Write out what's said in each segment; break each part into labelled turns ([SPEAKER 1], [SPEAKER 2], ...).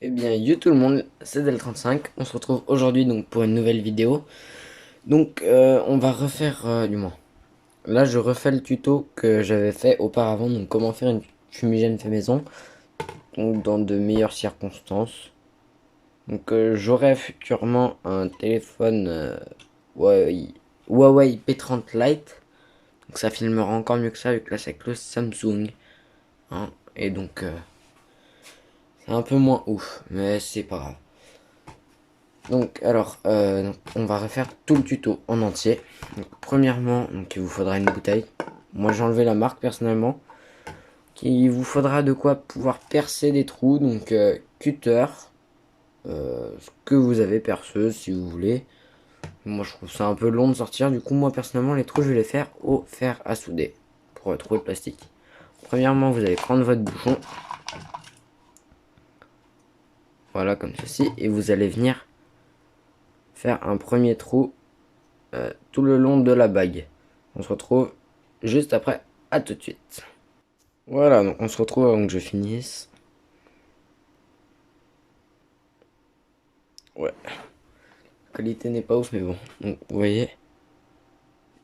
[SPEAKER 1] Eh bien, yo tout le monde, c'est Del35. On se retrouve aujourd'hui donc pour une nouvelle vidéo. Donc, on va refaire, du moins. Là, je refais le tuto que j'avais fait auparavant. Donc, comment faire une fumigène fait maison. Donc, dans de meilleures circonstances. Donc, j'aurai futurement un téléphone Huawei P30 Lite. Donc, ça filmera encore mieux que ça, vu que là, c'est avec le Samsung. Hein. Et donc, c'est un peu moins ouf, mais c'est pas grave. Donc alors, on va refaire tout le tuto en entier. Donc, premièrement, donc, il vous faudra une bouteille. Moi j'ai enlevé la marque personnellement. Il vous faudra de quoi pouvoir percer des trous. Donc cutter, ce que vous avez, perceuse si vous voulez. Moi je trouve ça un peu long de sortir. Du coup moi personnellement les trous je vais les faire au fer à souder. Pour trouver le plastique. Premièrement vous allez prendre votre bouchon. Voilà comme ceci. Et vous allez venir faire un premier trou tout le long de la bague. On se retrouve juste après. À tout de suite. Voilà, donc on se retrouve avant que je finisse. Ouais. La qualité n'est pas ouf, mais bon. Donc vous voyez,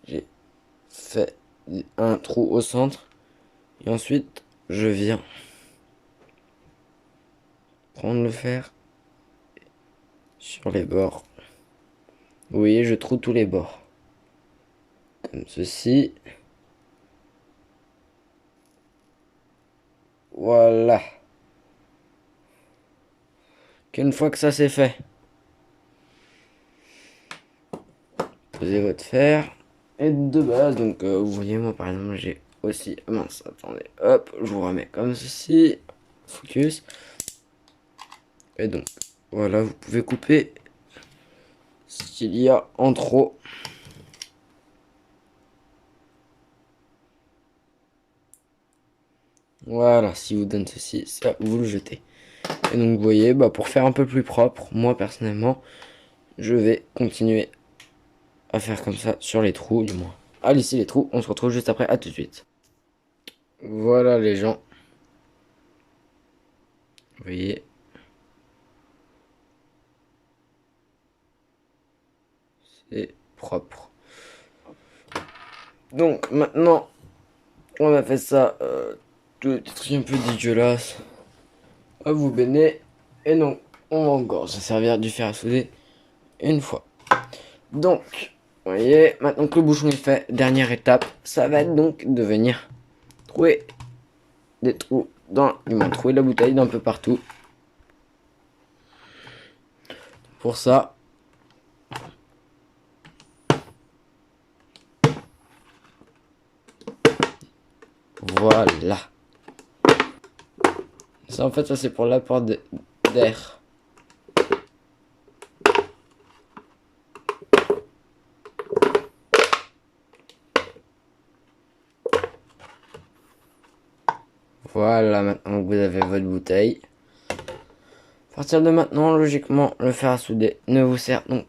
[SPEAKER 1] j'ai fait un trou au centre. Et ensuite, je viens prendre le fer sur les bords. Vous voyez, je troue tous les bords. Comme ceci. Voilà. Qu'une fois que ça c'est fait, posez votre fer. Et de base, donc vous voyez, moi par exemple, j'ai aussi. Mince, attendez, hop, je vous remets comme ceci. Focus. Et donc, voilà, vous pouvez couper ce qu'il y a en trop. Voilà, si vous donne ceci, ça vous le jetez. Et donc vous voyez, pour faire un peu plus propre, moi personnellement, je vais continuer à faire comme ça sur les trous, du moins. À lisser les trous, on se retrouve juste après, à tout de suite. Voilà les gens. Vous voyez. C'est propre. Donc maintenant, on a fait ça, tout le truc un peu dégueulasse. À vous béné. Et non, on va encore se servir du fer à souder une fois. Donc, vous voyez, maintenant que le bouchon est fait, dernière étape, ça va être donc de venir trouver des trous trouver la bouteille d'un peu partout. Pour ça, voilà. Ça en fait, ça c'est pour l'apport d'air. Voilà, maintenant que vous avez votre bouteille. À partir de maintenant, logiquement, le fer à souder ne vous sert donc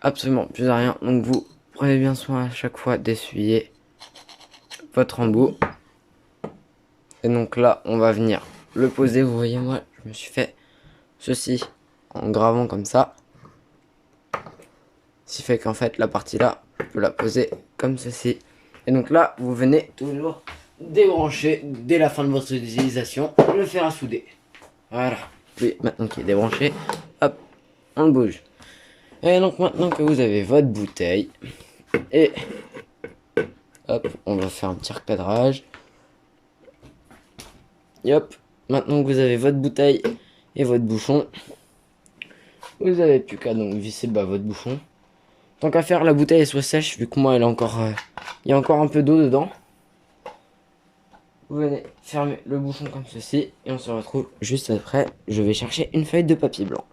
[SPEAKER 1] absolument plus à rien. Donc vous prenez bien soin à chaque fois d'essuyer votre embout. Et donc là, on va venir le poser. Vous voyez, moi, je me suis fait ceci en gravant comme ça. Ce qui fait qu'en fait, la partie là, je peux la poser comme ceci. Et donc là, vous venez toujours débrancher dès la fin de votre utilisation le fer à souder. Voilà. Puis maintenant qu'il est débranché, hop, on le bouge. Et donc maintenant que vous avez votre bouteille, et hop, on va faire un petit recadrage. Et hop, maintenant que vous avez votre bouteille et votre bouchon, vous avez plus qu'à donc visser votre bouchon. Tant qu'à faire, la bouteille elle soit sèche, vu que moi elle est encore, il y a encore un peu d'eau dedans. Vous venez fermer le bouchon comme ceci et on se retrouve juste après. Je vais chercher une feuille de papier blanc.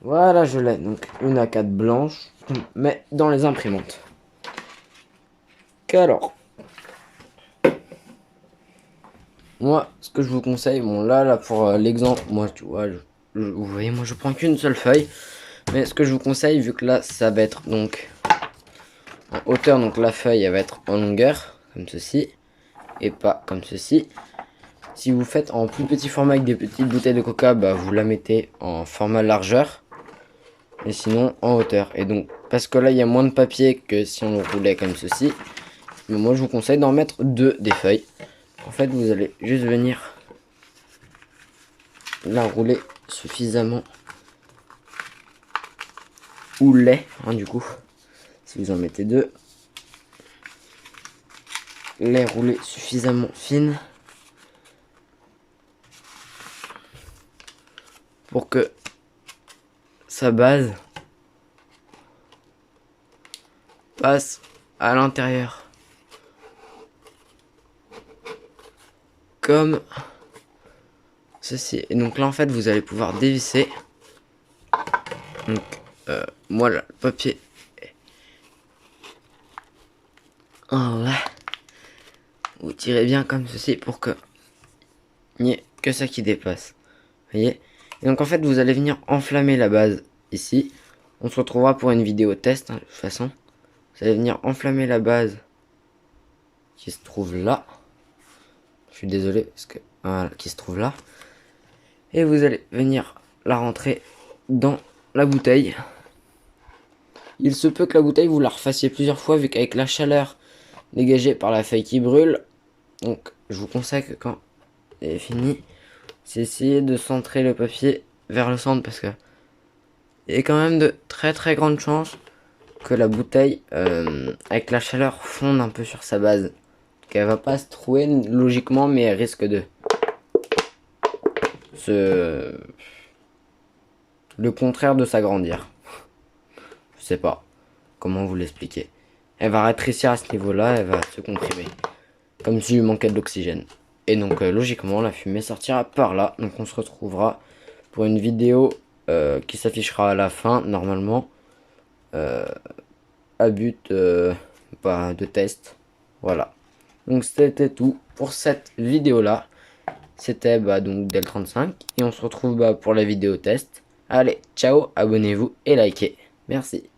[SPEAKER 1] Voilà, je l'ai. Donc une A4 blanche, mais dans les imprimantes. Qu'alors, moi, ce que je vous conseille, bon là pour l'exemple, moi tu vois, vous voyez, moi je prends qu'une seule feuille. Mais ce que je vous conseille, vu que là ça va être donc en hauteur, donc la feuille elle va être en longueur, comme ceci, et pas comme ceci. Si vous faites en plus petit format avec des petites bouteilles de coca, bah vous la mettez en format largeur. Et sinon en hauteur. Et donc, parce que là il y a moins de papier que si on le roulait comme ceci. Mais moi je vous conseille d'en mettre deux des feuilles. En fait, vous allez juste venir la rouler suffisamment. Ou lait, hein, du coup. Si vous en mettez deux. Les rouler suffisamment fine. Pour que sa base passe à l'intérieur. Comme ceci. Et donc là en fait vous allez pouvoir dévisser. Donc moi là, le papier. Voilà. Vous tirez bien comme ceci pour que il n'y ait que ça qui dépasse. Vous voyez. Et donc en fait vous allez venir enflammer la base ici. On se retrouvera pour une vidéo test, hein, de toute façon. Vous allez venir enflammer la base qui se trouve là. Je suis désolé parce que voilà, qui se trouve là. Et vous allez venir la rentrer dans la bouteille. Il se peut que la bouteille vous la refassiez plusieurs fois vu qu'avec la chaleur dégagée par la feuille qui brûle. Donc je vous conseille que quand c'est fini, c'est essayer de centrer le papier vers le centre parce que il y a quand même de très grandes chances que la bouteille avec la chaleur fonde un peu sur sa base. Donc elle va pas se trouer logiquement, mais elle risque de le contraire de s'agrandir. Je sais pas comment vous l'expliquer. Elle va rétrécir à ce niveau-là, elle va se comprimer. Comme si il manquait de l'oxygène. Et donc logiquement la fumée sortira par là. Donc on se retrouvera pour une vidéo qui s'affichera à la fin normalement. À but de test. Voilà. Donc c'était tout pour cette vidéo là. C'était donc Del 35. Et on se retrouve pour la vidéo test. Allez, ciao, abonnez-vous et likez. Merci.